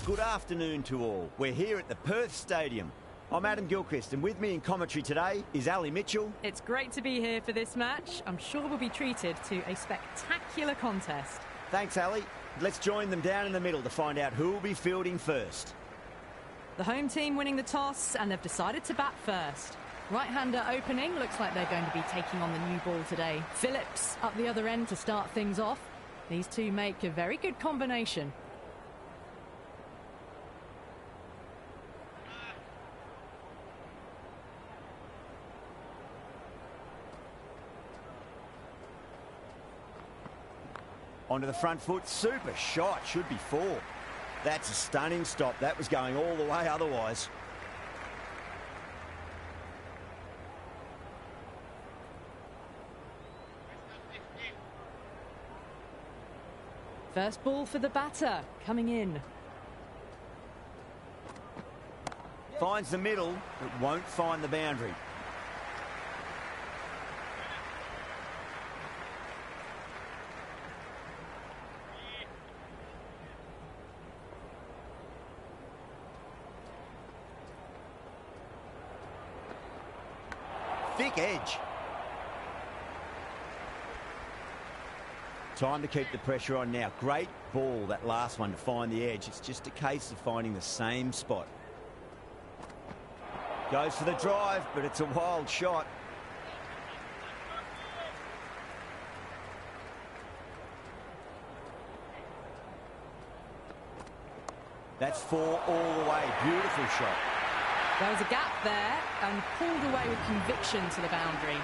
good afternoon to all. We're here at the Perth Stadium. I'm Adam Gilchrist, and with me in commentary today is Ali Mitchell. It's great to be here for this match. I'm sure we'll be treated to a spectacular contest. Thanks, Ali. Let's join them down in the middle to find out who will be fielding first. The home team winning the toss, and they've decided to bat first. Right-hander opening, looks like they're going to be taking on the new ball today. Phillips up the other end to start things off. These two make a very good combination. Onto the front foot, super shot, should be four. That's a stunning stop. That was going all the way otherwise. First ball for the batter, coming in. Finds the middle, but won't find the boundary. Thick edge. Time to keep the pressure on now. Great ball, that last one, to find the edge. It's just a case of finding the same spot. Goes for the drive, but it's a wild shot. That's four all the way. Beautiful shot. There was a gap there and pulled away with conviction to the boundary.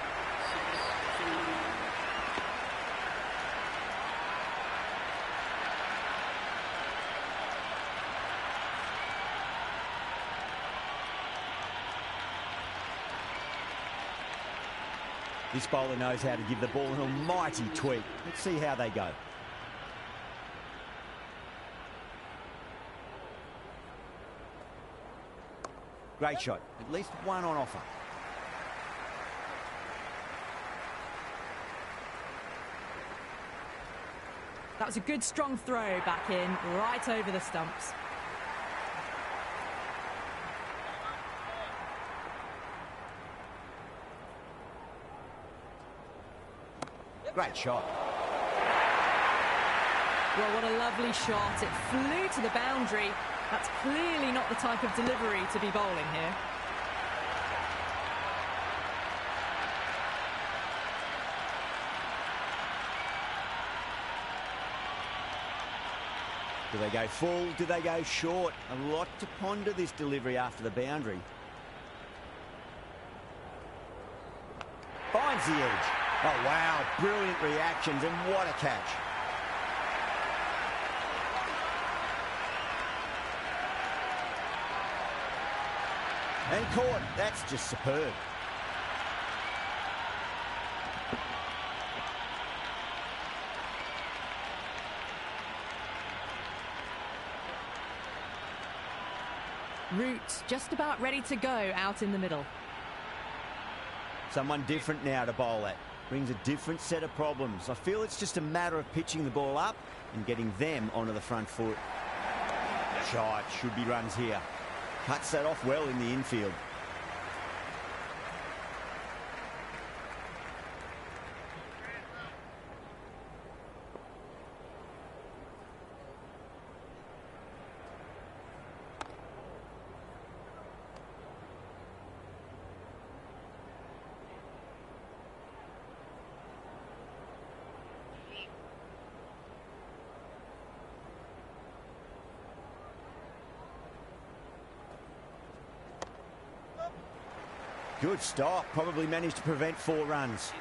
This bowler knows how to give the ball an almighty tweak. Let's see how they go. Great shot. At least one on offer. That was a good strong throw back in, right over the stumps. Great shot. Well, what a lovely shot. It flew to the boundary. That's clearly not the type of delivery to be bowling here. Do they go full? Do they go short? A lot to ponder this delivery after the boundary. Finds the edge. Oh, wow. Brilliant reactions, and what a catch. And caught. That's just superb. Root just about ready to go out in the middle. Someone different now to bowl at. Brings a different set of problems. I feel it's just a matter of pitching the ball up and getting them onto the front foot. Shot. Should be runs here. Cuts that off well in the infield. Good stop. Probably managed to prevent 4 runs.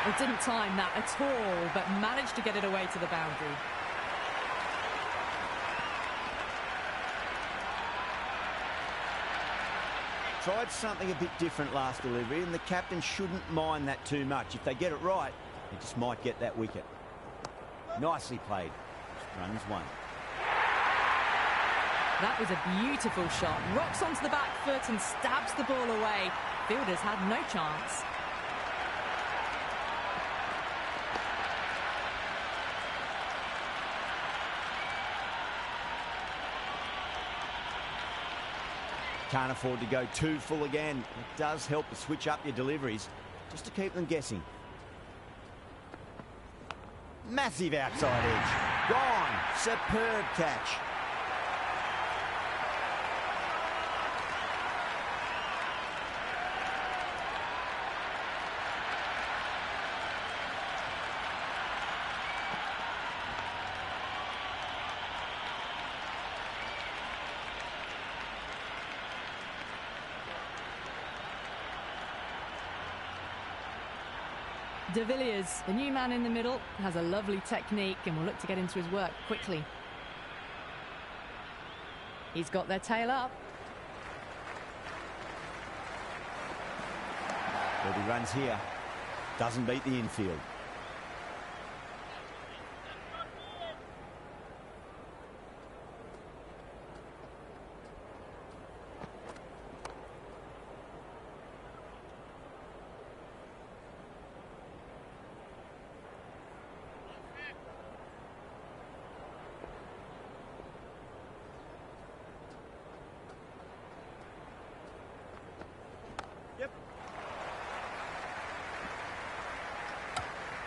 They didn't time that at all, but managed to get it away to the boundary. Tried something a bit different last delivery, and the captain shouldn't mind that too much. If they get it right, they just might get that wicket. Nicely played. Runs 1. That was a beautiful shot. Rocks onto the back foot and stabs the ball away. Fielders had no chance. Can't afford to go too full again. It does help to switch up your deliveries, just to keep them guessing. Massive outside edge. Gone. Superb catch. De Villiers, the new man in the middle, has a lovely technique and will look to get into his work quickly. He's got their tail up. Well, he runs here. Doesn't beat the infield.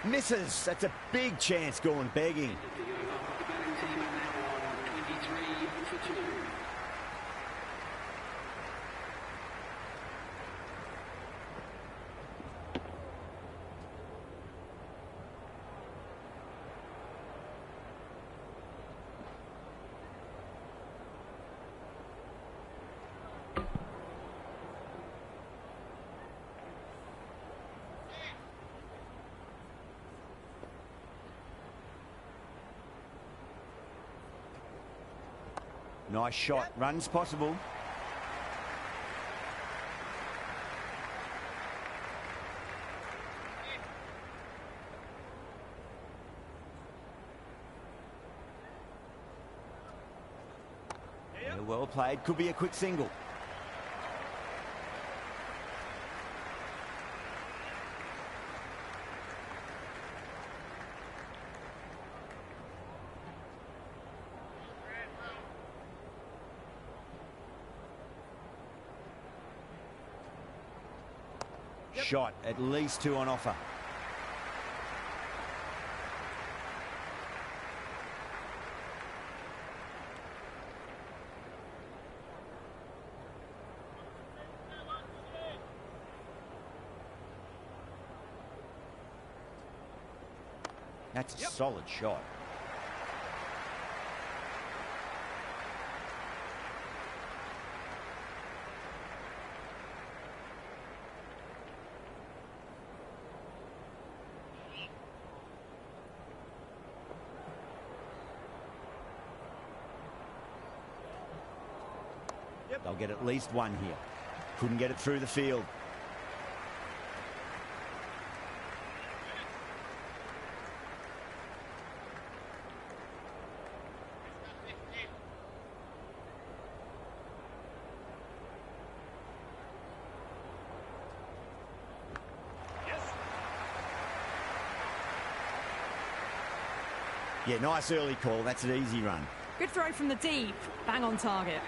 Misses. That's a big chance going begging. Nice shot. Runs possible. Yeah, well played. Could be a quick single. Shot, at least two on offer. That's a solid shot. They'll get at least one here. Couldn't get it through the field. Yeah, nice early call. That's an easy run. Good throw from the deep. Bang on target.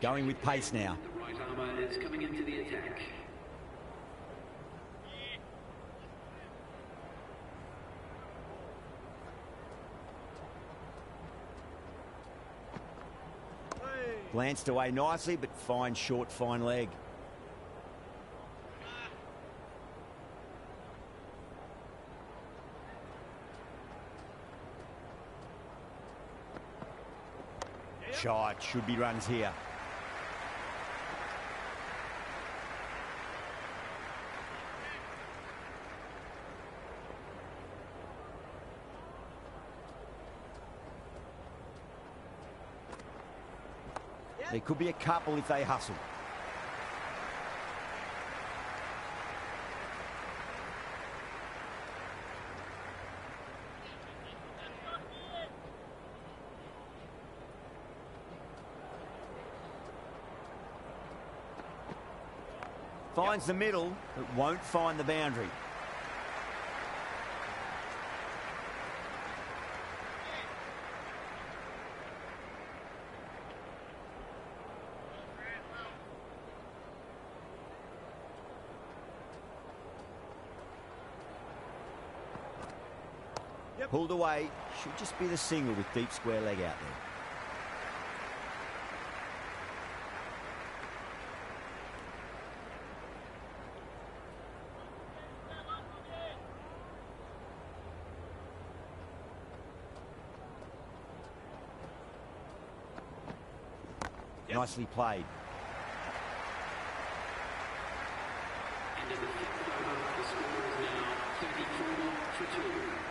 Going with pace now. The right armour is coming into the attack. Glanced away nicely, but fine short, fine leg. Shot, should be runs here. There could be a couple if they hustle. Finds the middle, but won't find the boundary. Pulled away, should just be the single with deep square leg out there. Nicely played. End of the fifth over. The score is now 34-2.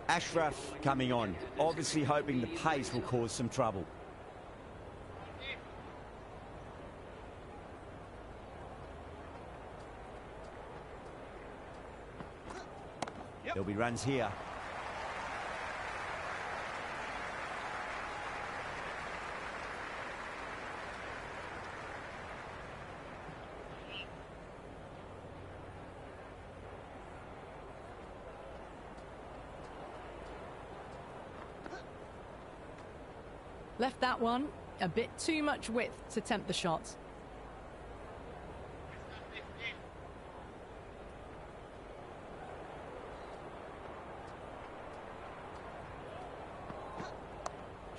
Ashraf coming on, obviously hoping the pace will cause some trouble. There'll be runs here. Left that one a bit too much width to tempt the shot.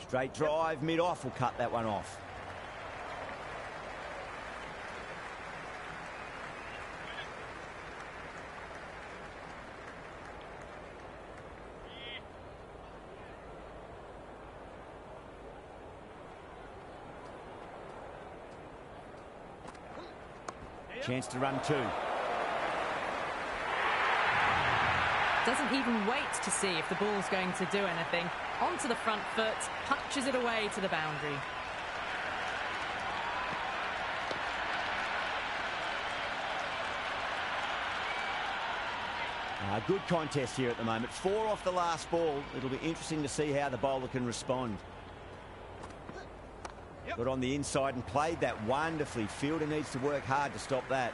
Straight drive, mid-off will cut that one off. Chance to run two. Doesn't even wait to see if the ball's going to do anything. Onto the front foot, punches it away to the boundary. Good contest here at the moment. 4 off the last ball. It'll be interesting to see how the bowler can respond. Got on the inside and played that wonderfully. Fielder needs to work hard to stop that.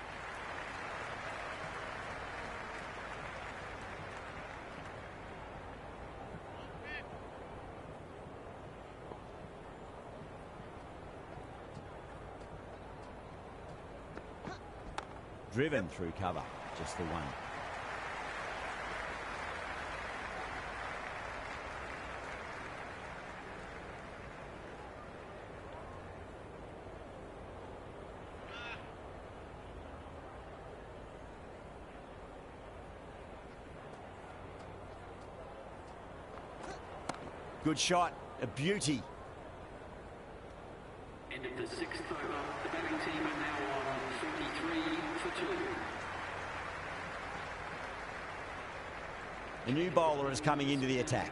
Driven through cover, just the one. Good shot, a beauty. End of the sixth over. The batting team are now on 43-2. The new bowler is coming into the attack.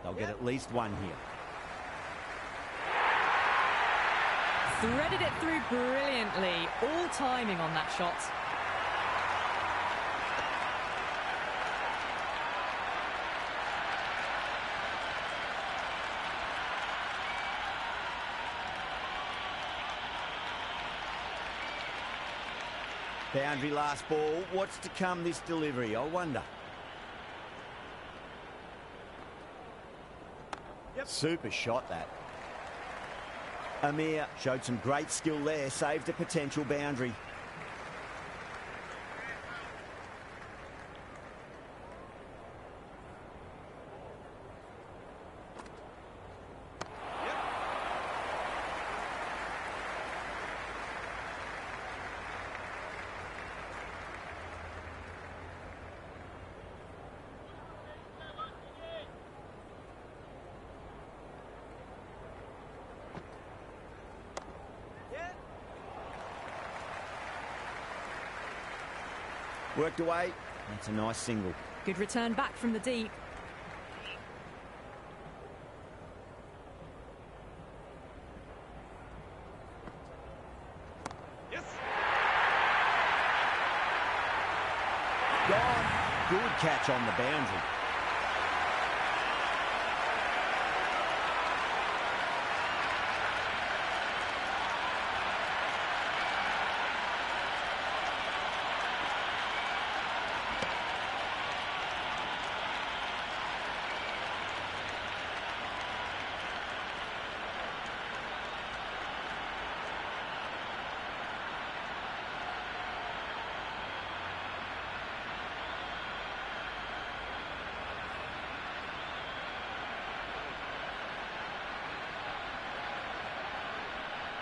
They'll get at least one here. Threaded it through brilliantly. All timing on that shot. Boundary last ball. What's to come this delivery? I wonder. Super shot that. Amir showed some great skill there, saved a potential boundary. Worked away. That's a nice single. Good return back from the deep. Good catch on the boundary.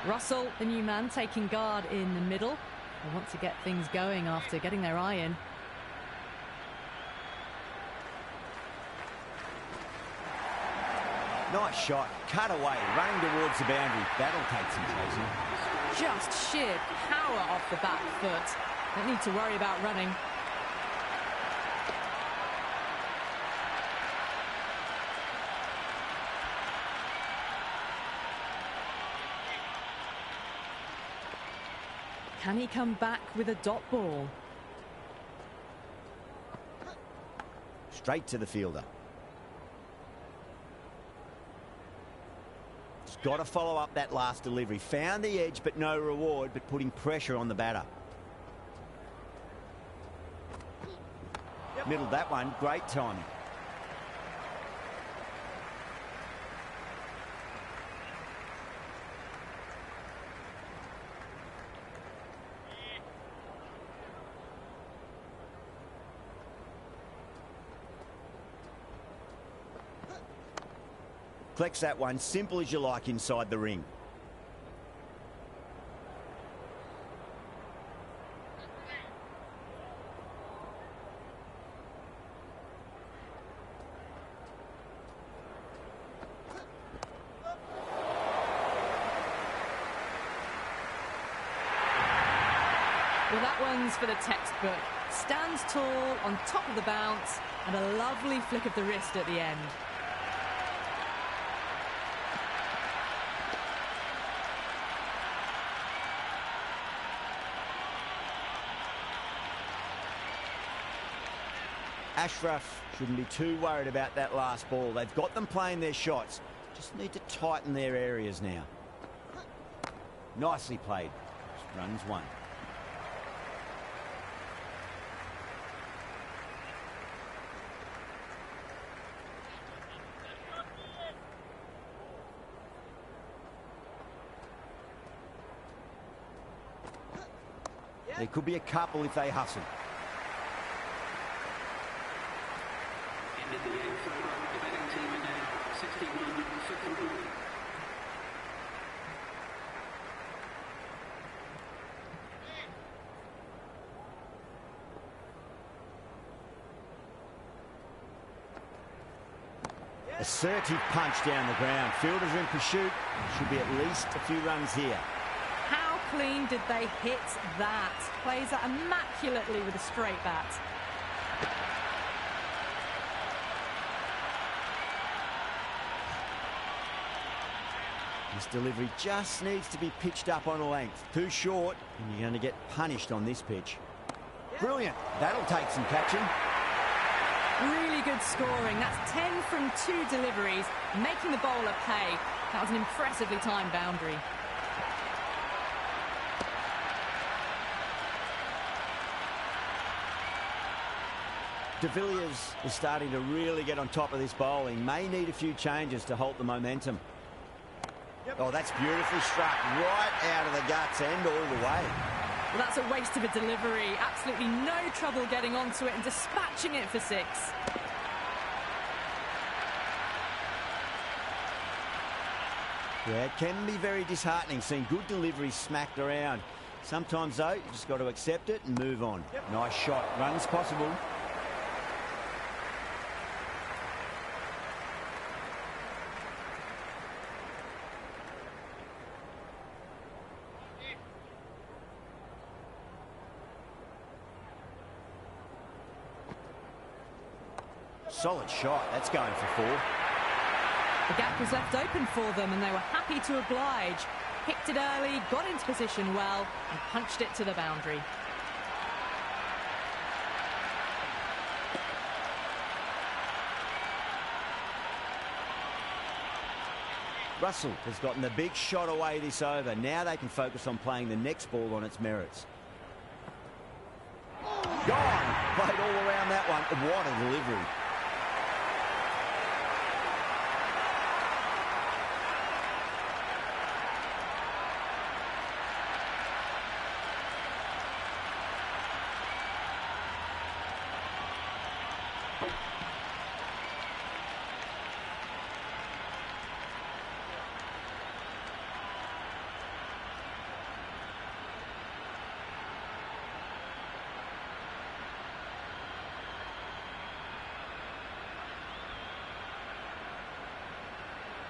Russell, the new man, taking guard in the middle. They want to get things going after getting their eye in. Nice shot, cut away, running towards the boundary. That'll take some chasing. Just sheer power off the back foot. Don't need to worry about running. Can he come back with a dot ball? Straight to the fielder. He's got to follow up that last delivery. Found the edge, but no reward, but putting pressure on the batter. Middled that one, great timing. Collects that one, simple as you like, inside the ring. Well, that one's for the textbook. Stands tall on top of the bounce and a lovely flick of the wrist at the end. Ashraf shouldn't be too worried about that last ball. They've got them playing their shots. Just need to tighten their areas now. Nicely played. Runs one. There could be a couple if they hustle. Ended the eighth over. The betting team again, 61-51. Assertive punch down the ground. Fielders in pursuit. Should be at least a few runs here. How clean did they hit that? Plays that immaculately with a straight bat. This delivery just needs to be pitched up on a length. Too short, and you're going to get punished on this pitch. Brilliant. That'll take some catching. Really good scoring. That's 10 from 2 deliveries, making the bowler pay. That was an impressively timed boundary. De Villiers is starting to really get on top of this bowling. May need a few changes to halt the momentum. Oh, that's beautifully struck right out of the guts and all the way. Well, that's a waste of a delivery. Absolutely no trouble getting onto it and dispatching it for 6. Yeah, it can be very disheartening seeing good deliveries smacked around. Sometimes, though, you just got to accept it and move on. Nice shot. Runs possible. Solid shot. That's going for 4. The gap was left open for them and they were happy to oblige. Picked it early, got into position well and punched it to the boundary. Russell has gotten the big shot away this over. Now they can focus on playing the next ball on its merits. Gone! Played all around that one. What a delivery.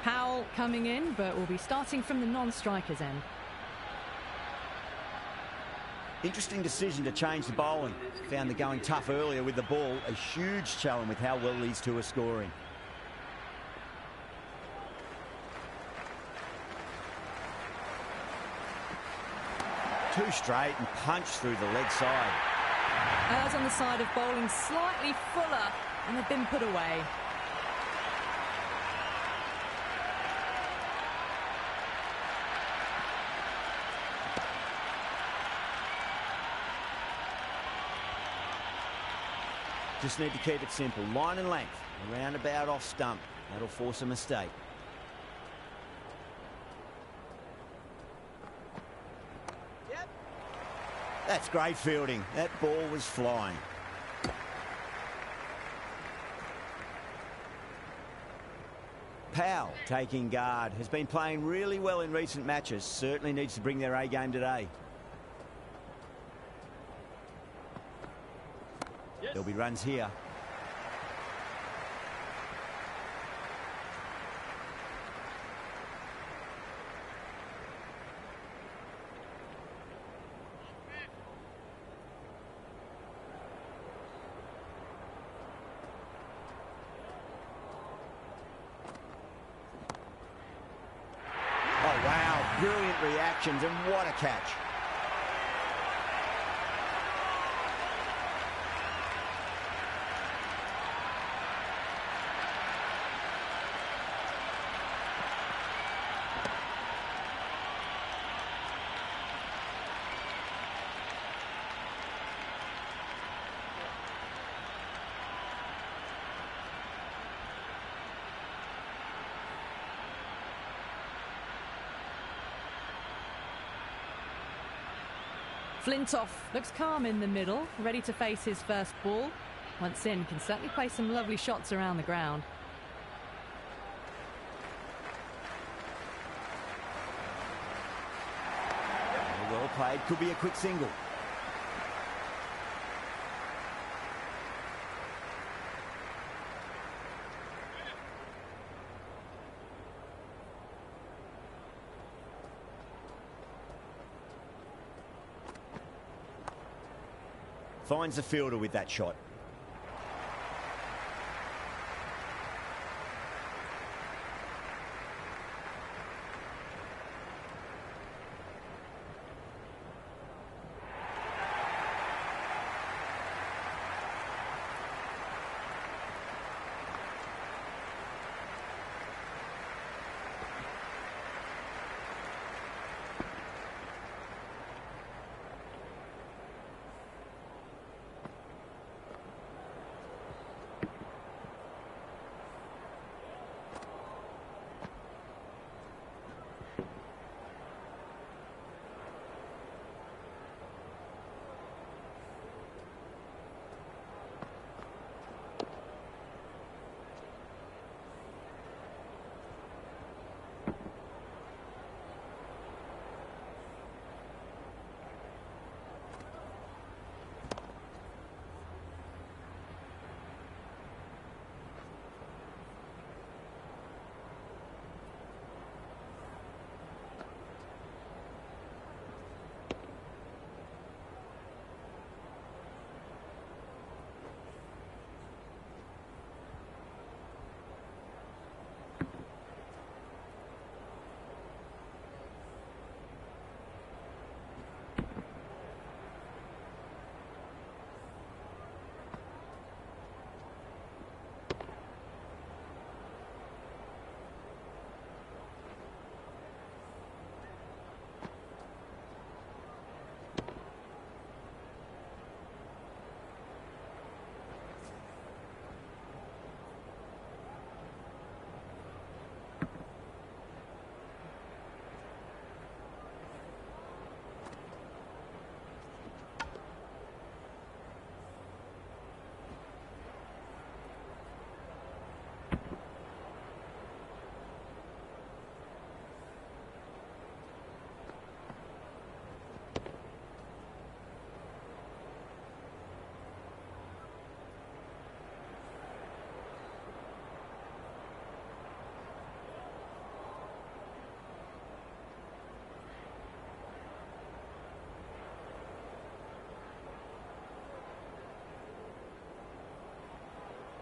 Powell coming in, but will be starting from the non-striker's end. Interesting decision to change the bowling. Found the going tough earlier with the ball. A huge challenge with how well these two are scoring. Two straight and punch through the leg side. Errs on the side of bowling slightly fuller, and they've been put away. Just need to keep it simple. Line and length. Around about off stump. That'll force a mistake. Yep. That's great fielding. That ball was flying. Powell taking guard. Has been playing really well in recent matches. Certainly needs to bring their A game today. There'll be runs here. Oh, wow. Brilliant reactions, and what a catch. Flintoff looks calm in the middle, ready to face his first ball. Once in, can certainly play some lovely shots around the ground. Well played, could be a quick single. Finds the fielder with that shot.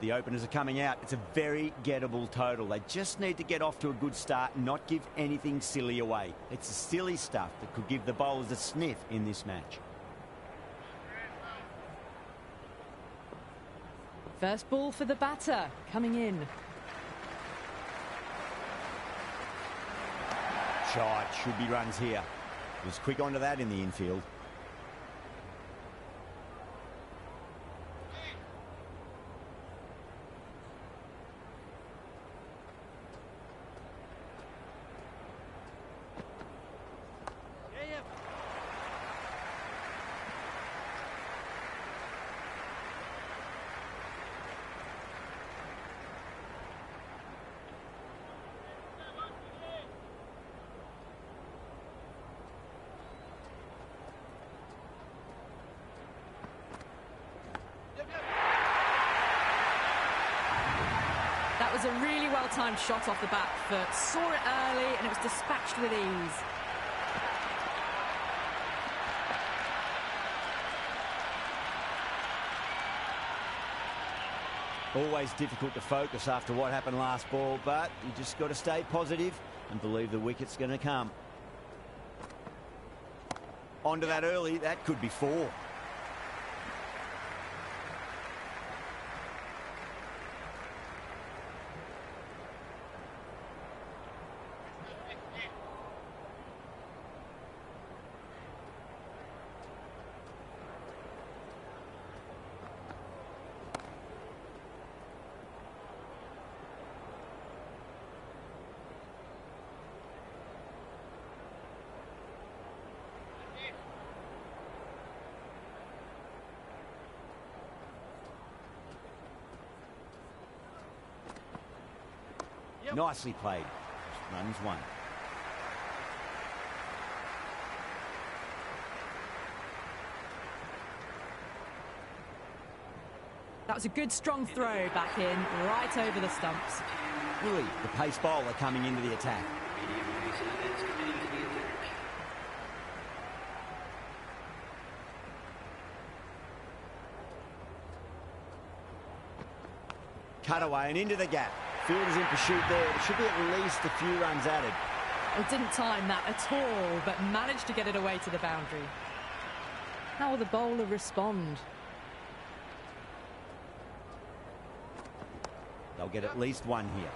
The openers are coming out. It's a very gettable total. They just need to get off to a good start and not give anything silly away. It's the silly stuff that could give the bowlers a sniff in this match. First ball for the batter, coming in. Shot, should be runs here. Was quick onto that in the infield. That was a really well-timed shot off the bat. Saw it early and it was dispatched with ease. Always difficult to focus after what happened last ball, but you just got to stay positive and believe the wicket's going to come. Onto that early, that could be 4. Nicely played. Runs 1. That was a good strong throw back in, right over the stumps. Willie, the pace bowler, coming into the attack. Cutaway and into the gap. Fielders in pursuit there. There should be at least a few runs added. Well, didn't time that at all, but managed to get it away to the boundary. How will the bowler respond? They'll get at least 1 here.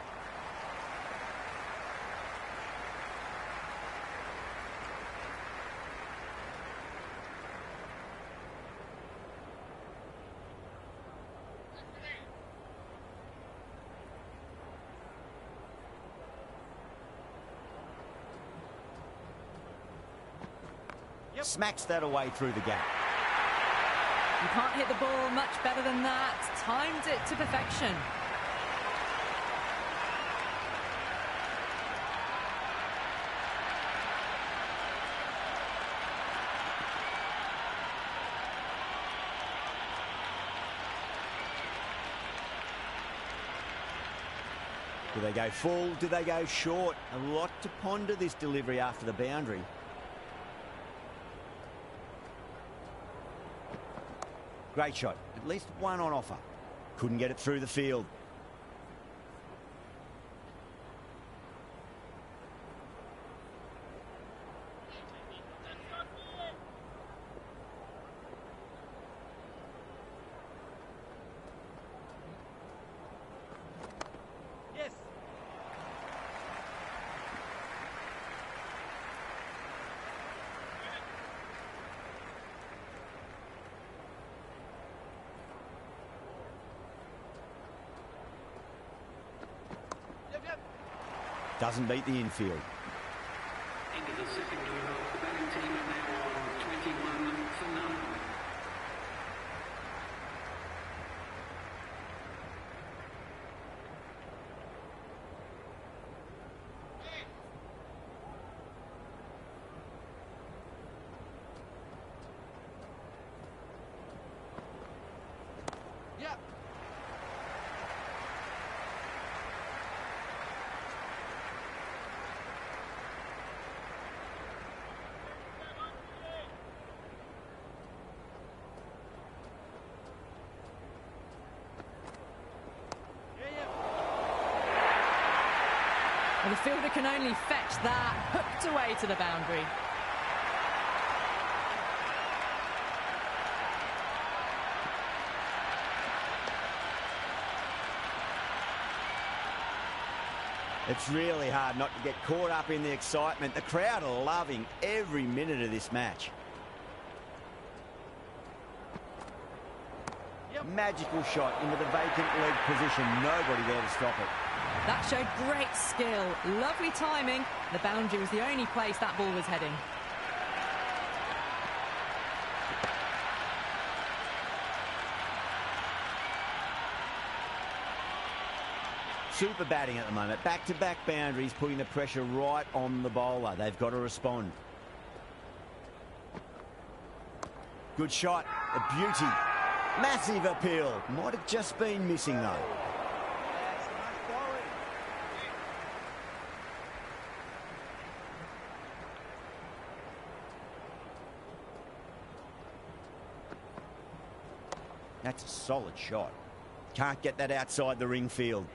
Smacks that away through the gap. You can't hit the ball much better than that. Timed it to perfection. Do they go full? Do they go short? A lot to ponder this delivery after the boundary. Great shot. At least 1 on offer. Couldn't get it through the field. Doesn't beat the infield. Into the second over, the batting team are now on 21 for none. fielder can only fetch that, hooked away to the boundary. It's really hard not to get caught up in the excitement. The crowd are loving every minute of this match. Magical shot into the vacant leg position. Nobody there to stop it. That showed great skill. Lovely timing. The boundary was the only place that ball was heading. Super batting at the moment. Back-to-back boundaries, putting the pressure right on the bowler. They've got to respond. Good shot. A beauty. Massive appeal. Might have just been missing, though. That's a solid shot. Can't get that outside the ring field.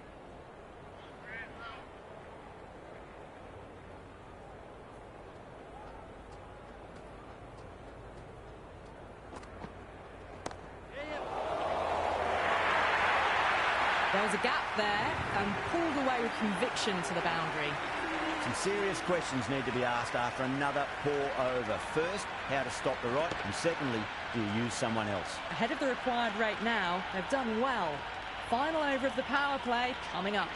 There was a gap there and pulled away with conviction to the boundary. Some serious questions need to be asked after another poor over. First, how to stop the rot, and secondly, do you use someone else? Ahead of the required rate now, they've done well. Final over of the power play coming up.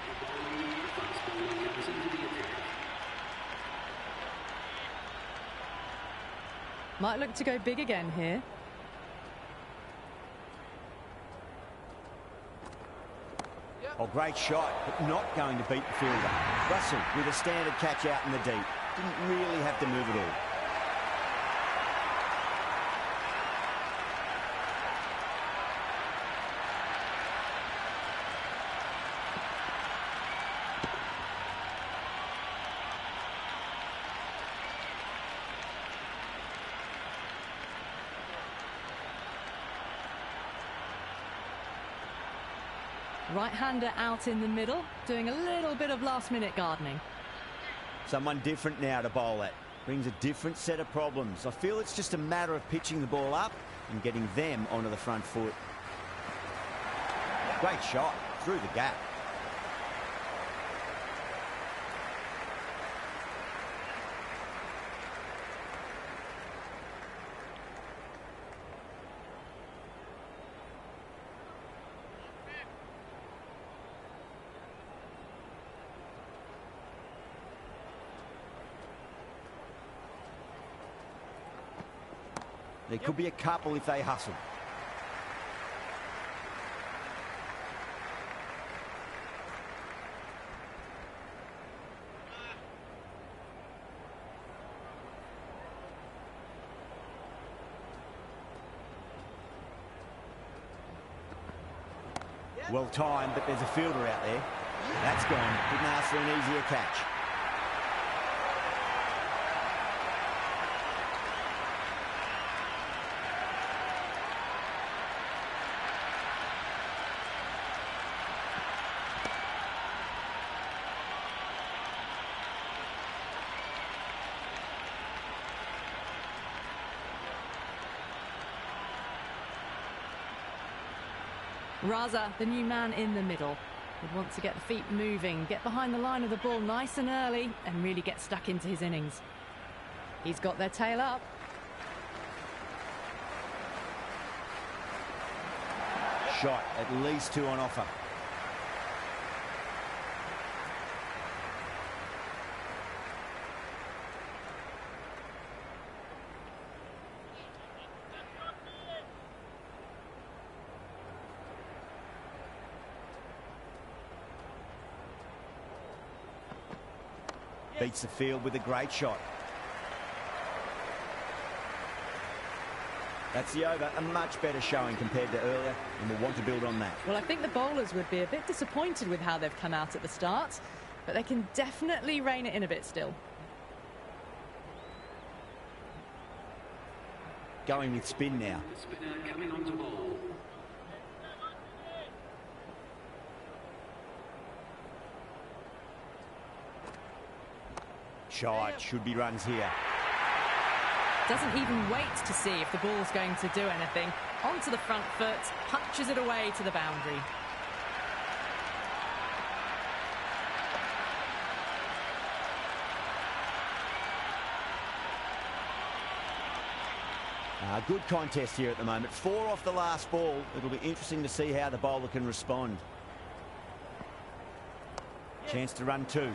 Might look to go big again here. Oh, great shot, but not going to beat the fielder. Russell with a standard catch out in the deep. Didn't really have to move at all. Right-hander out in the middle, doing a little bit of last-minute gardening. Someone different now to bowl at. Brings a different set of problems. I feel it's just a matter of pitching the ball up and getting them onto the front foot. Great shot through the gap. There could be a couple if they hustle. Well timed, but there's a fielder out there. That's gone. Didn't ask for an easier catch. Raza, the new man in the middle, would want to get the feet moving, get behind the line of the ball nice and early, and really get stuck into his innings. He's got their tail up. Shot, at least two on offer. Beats the field with a great shot. That's the over. A much better showing compared to earlier, and we'll want to build on that. Well, I think the bowlers would be a bit disappointed with how they've come out at the start, but they can definitely rein it in a bit still. Going with spin now. Spinner coming on to bowl. Shot, should be runs here. Doesn't even wait to see if the ball's going to do anything. Onto the front foot, punches it away to the boundary. Good contest here at the moment. 4 off the last ball. It'll be interesting to see how the bowler can respond. Chance to run 2.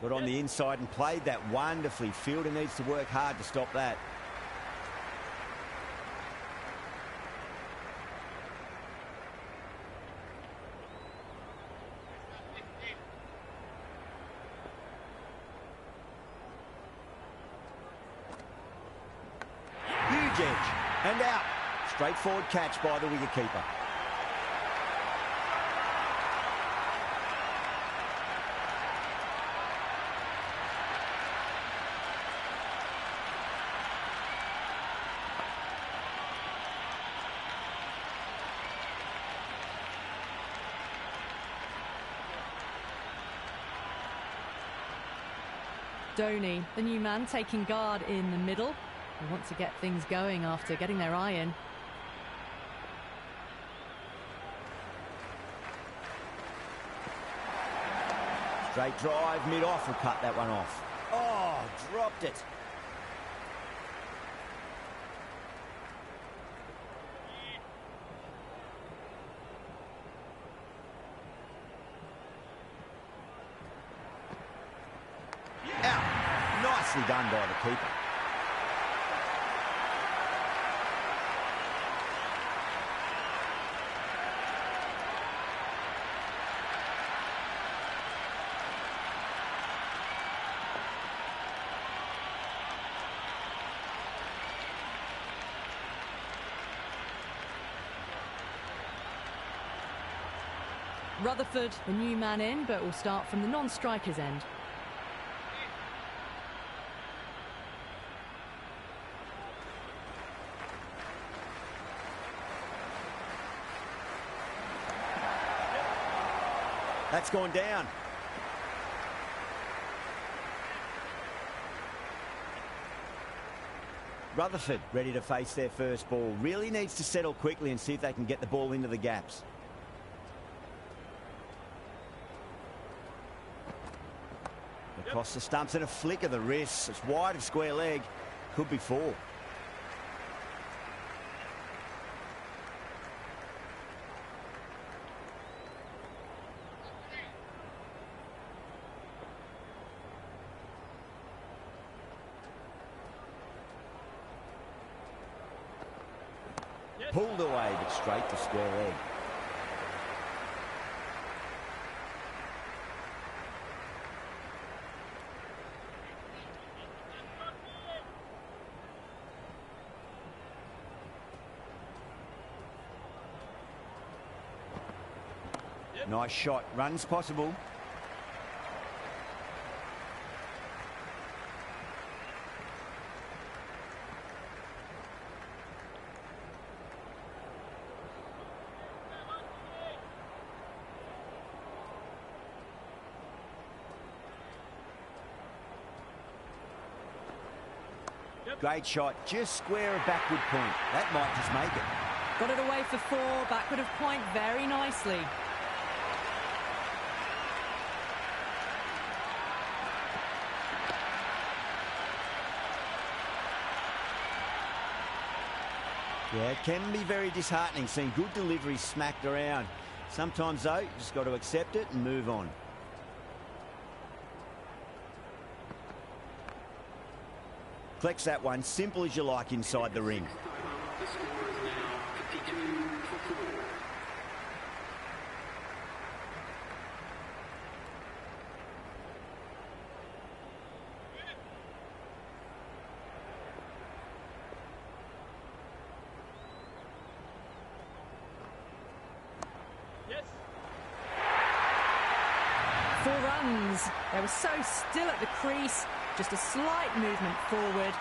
Got on the inside and played that wonderfully. Fielder needs to work hard to stop that. Huge edge and out. Straightforward catch by the wicketkeeper. Dhoni, the new man, taking guard in the middle. They want to get things going after getting their eye in. Straight drive, mid-off, will cut that one off. Oh, dropped it. Out. Nicely done by the keeper. Rutherford, the new man in, but will start from the non-striker's end. That's gone down. Rutherford ready to face their first ball. Really needs to settle quickly and see if they can get the ball into the gaps. Across the stumps and a flick of the wrists. It's wide of square leg. Could be 4. Pulled away, but straight to square leg. Nice shot. Runs possible. Great shot. Just square a backward point. That might just make it. Got it away for 4. Backward of point very nicely. Yeah, it can be very disheartening seeing good delivery smacked around. Sometimes, though, you just got to accept it and move on. Collects that one, simple as you like inside the ring. The score is now 52 for 4. Yes. 4 runs. They were so still at the crease. Just a slight movement forward.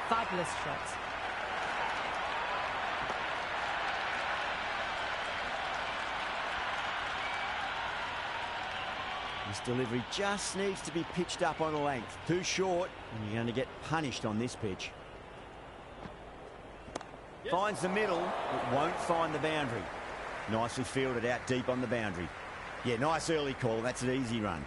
Fabulous shot. This delivery just needs to be pitched up on a length. Too short, and you're going to get punished on this pitch. Yes. Finds the middle, but won't find the boundary. Nicely fielded out deep on the boundary. Yeah, nice early call. That's an easy run.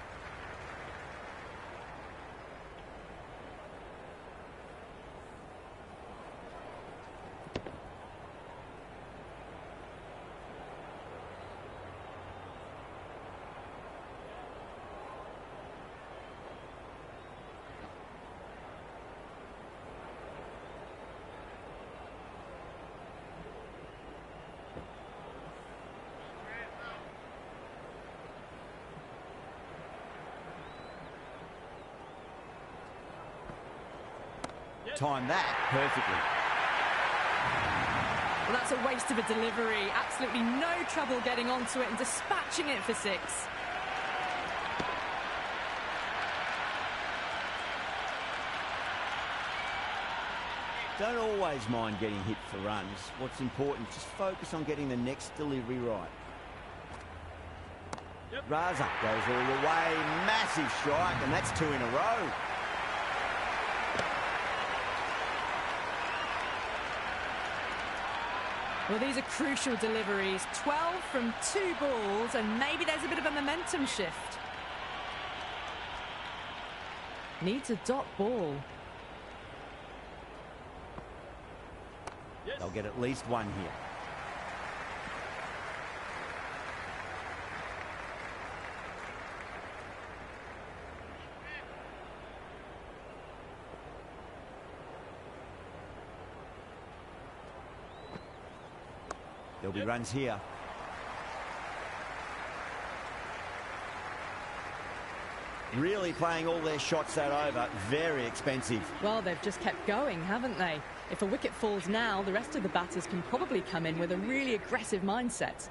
Time that perfectly. Well, that's a waste of a delivery. Absolutely no trouble getting onto it and dispatching it for 6. Don't always mind getting hit for runs. What's important, just focus on getting the next delivery right. Yep. Raza goes all the way. Massive strike, and that's 2 in a row. Well, these are crucial deliveries. 12 from 2 balls, and maybe there's a bit of a momentum shift. Needs a dot ball. Yes. They'll get at least 1 here. There'll be runs here. Really playing all their shots that over. Very expensive. Well, they've just kept going, haven't they? If a wicket falls now, the rest of the batters can probably come in with a really aggressive mindset.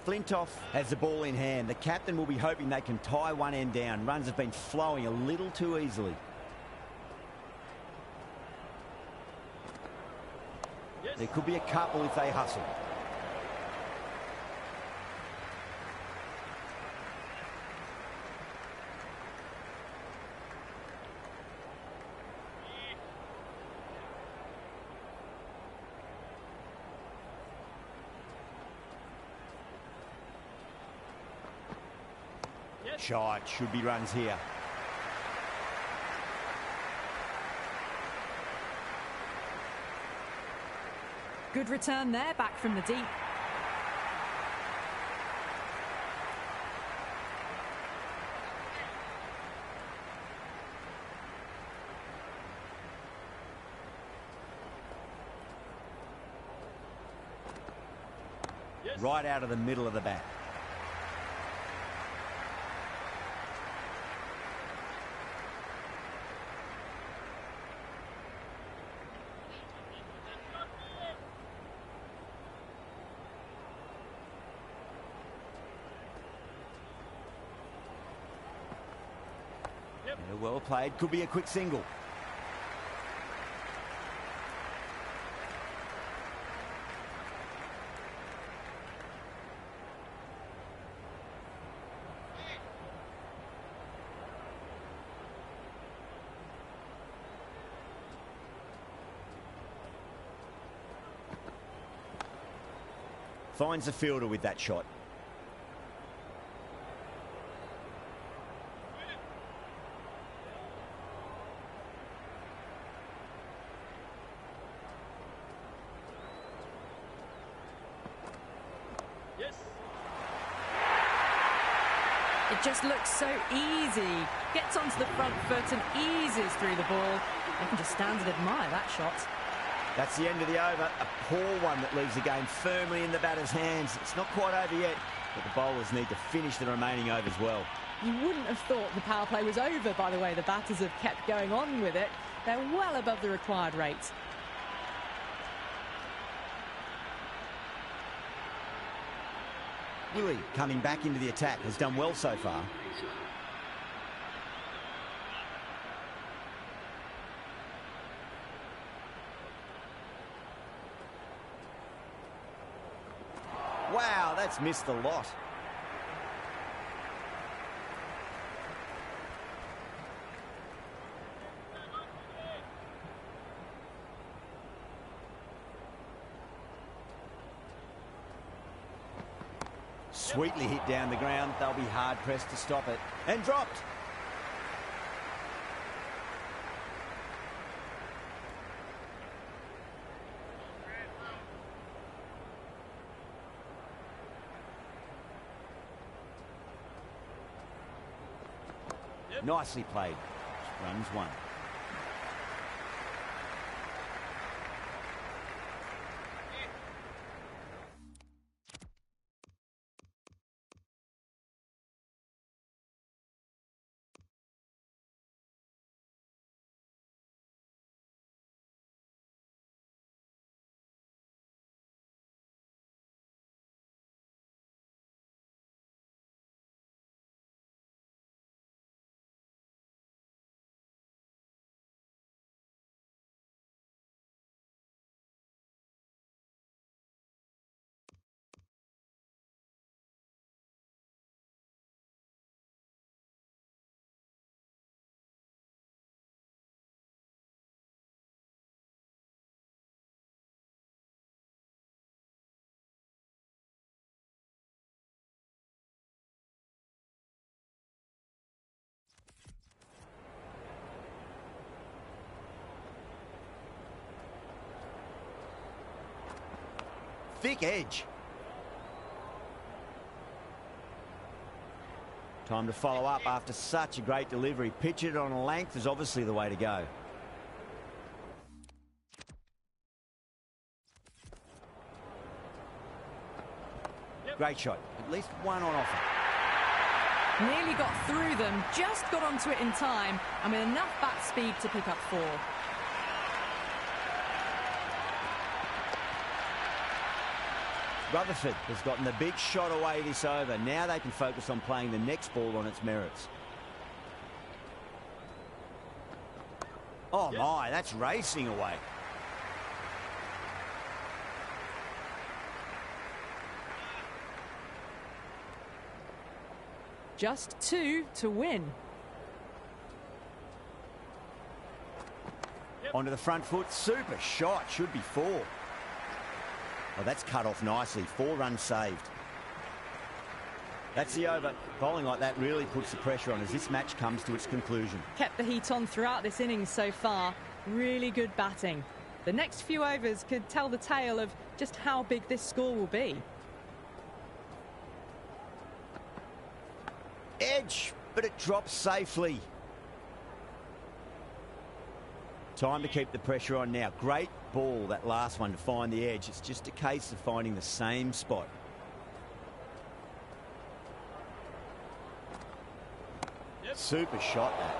Flintoff has the ball in hand. The captain will be hoping they can tie one end down. Runs have been flowing a little too easily. Yes. There could be a couple if they hustle. Shot, should be runs here. Good return there, back from the deep. Yes. Right out of the middle of the bat. Well played, could be a quick single. Finds the fielder with that shot. It just looks so easy. Gets onto the front foot and eases through the ball. You can just stand and admire that shot. That's the end of the over. A poor one that leaves the game firmly in the batter's hands. It's not quite over yet, but the bowlers need to finish the remaining overs well. You wouldn't have thought the power play was over by the way the batters have kept going on with it. They're well above the required rate. Willie, coming back into the attack, has done well so far. Wow, that's missed a lot. Sweetly hit down the ground. They'll be hard-pressed to stop it. And dropped. Nicely played. Runs one. Thick edge. Time to follow up after such a great delivery. Pitch it on a length is obviously the way to go. Great shot. At least one on offer. Nearly got through them, just got onto it in time, and with enough bat speed to pick up 4. Rutherford has gotten the big shot away this over. Now they can focus on playing the next ball on its merits. Oh my, that's racing away. Just 2 to win. Onto the front foot. Super shot. Should be 4. Oh, that's cut off nicely. 4 runs saved. That's the over. Bowling like that really puts the pressure on as this match comes to its conclusion. Kept the heat on throughout this innings so far. Really good batting. The next few overs could tell the tale of just how big this score will be. Edge, but it drops safely. Time to keep the pressure on now. Great ball, that last one, to find the edge. It's just a case of finding the same spot. Super shot, that.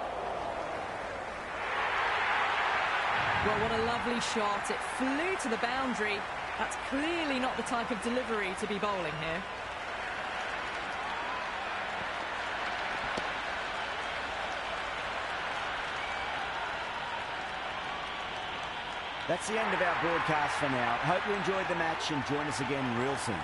Well, what a lovely shot. It flew to the boundary. That's clearly not the type of delivery to be bowling here. That's the end of our broadcast for now. Hope you enjoyed the match and join us again real soon.